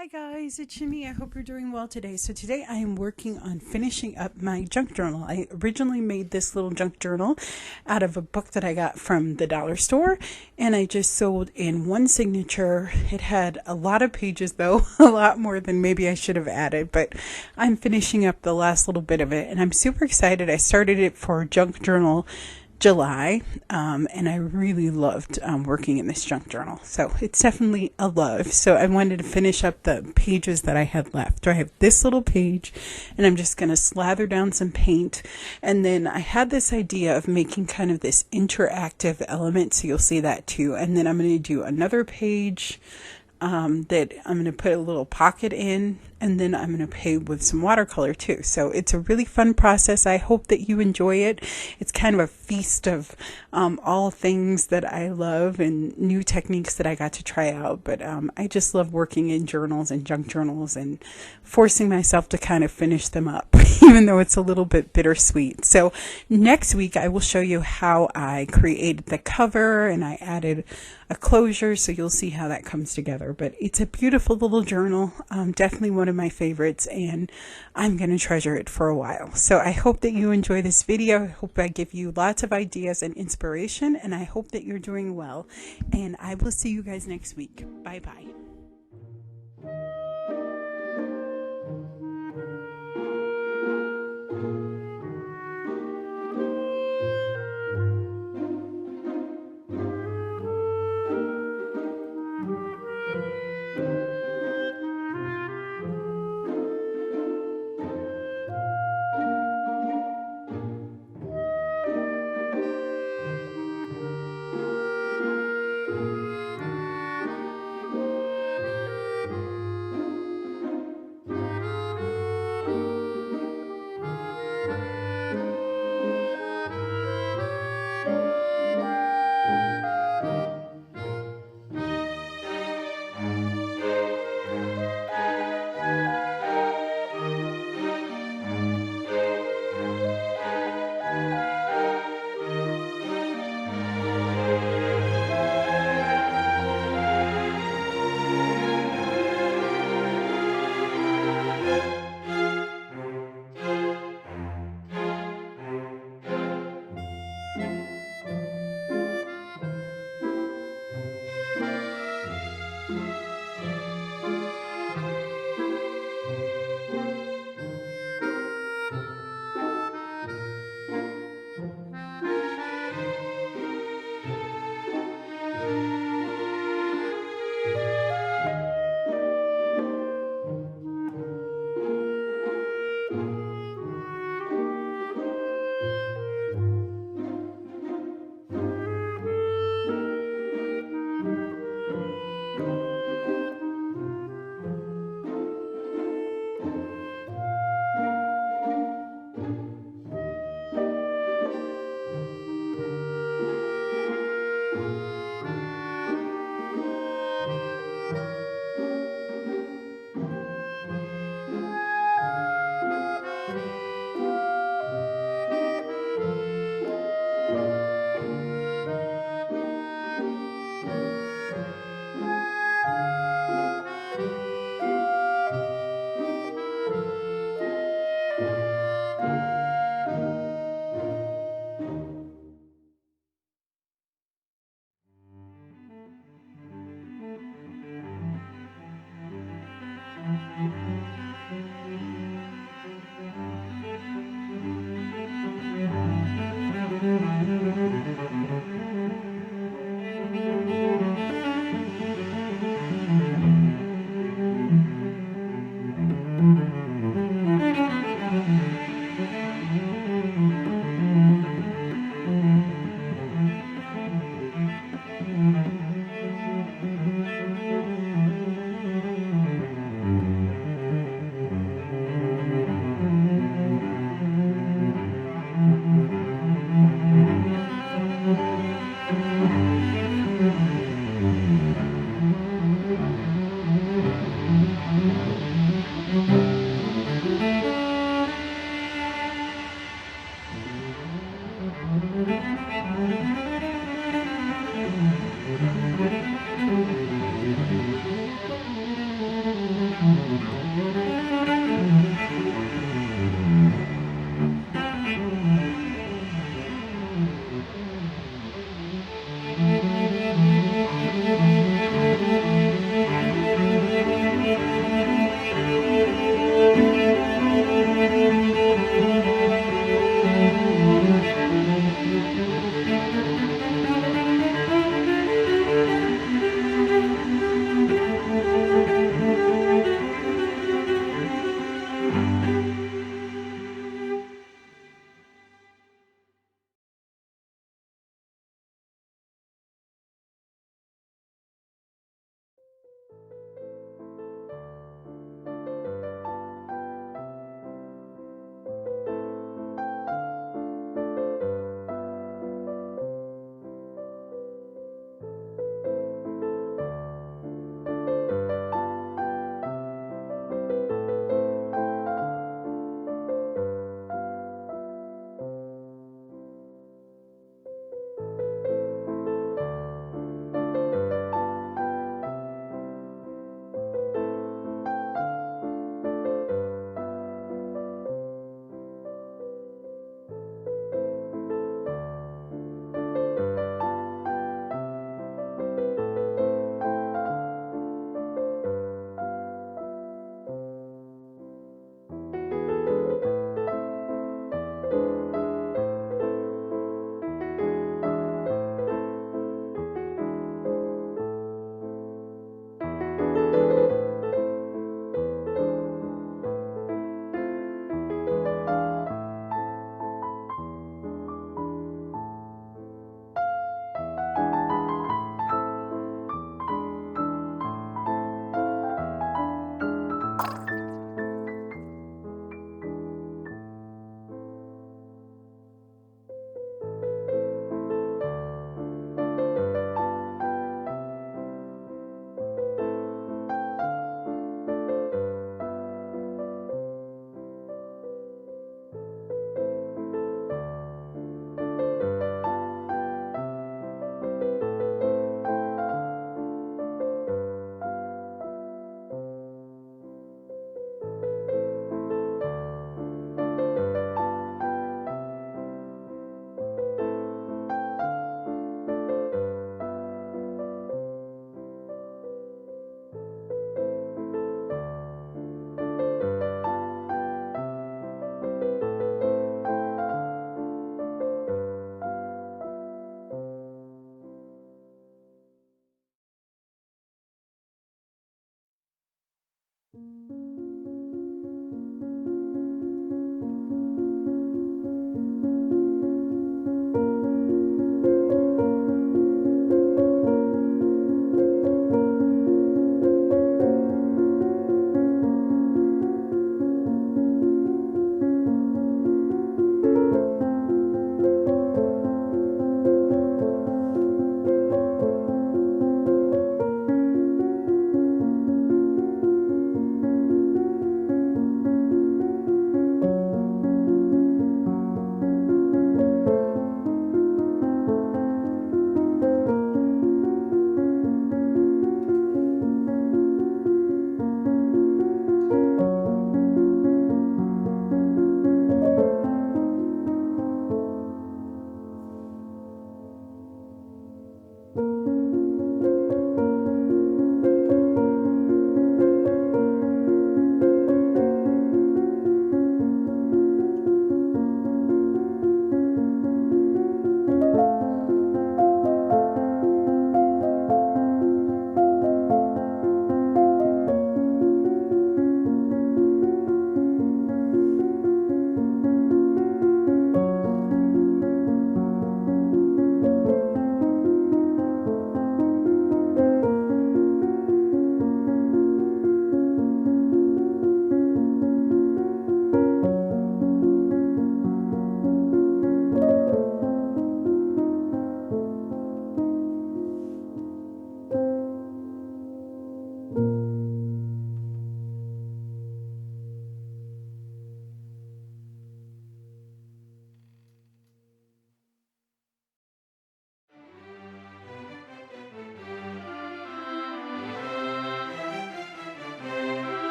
Hi guys, it's Shimi. I hope you're doing well today. So today I am working on finishing up my junk journal. I originally made this little junk journal out of a book that I got from the dollar store, and I just sold in one signature. It had a lot of pages though, a lot more than maybe I should have added, but I'm finishing up the last little bit of it and I'm super excited. I started it for Junk Journal July, and I really loved working in this junk journal. So it's definitely a love. So I wanted to finish up the pages that I had left. So I have this little page, and I'm just going to slather down some paint. And then I had this idea of making kind of this interactive element, so you'll see that too. And then I'm going to do another page that I'm going to put a little pocket in, and then I'm going to paint with some watercolor too. So it's a really fun process. I hope that you enjoy it. It's kind of a feast of all things that I love and new techniques that I got to try out. But I just love working in journals and junk journals and forcing myself to kind of finish them up, even though it's a little bit bittersweet. So next week I will show you how I created the cover and I added a closure, so you'll see how that comes together. But it's a beautiful little journal, definitely one of my favorites, and I'm going to treasure it for a while. So I hope that you enjoy this video. I hope I give you lots of ideas and inspiration, and I hope that you're doing well. And I will see you guys next week. Bye bye.